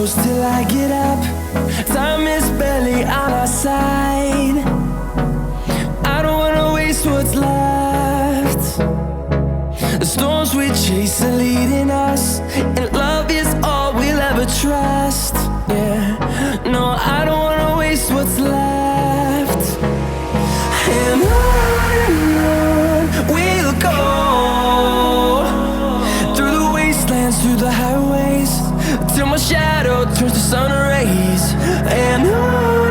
close till I get up. Time is barely on our side. I don't wanna waste what's left. The storms we chase are leading us, and love is all we'll ever trust. Yeah, no, I don't wanna waste what's left. And on we'll go, through the wastelands, through the highways, till my shadow turns to sun rays. And on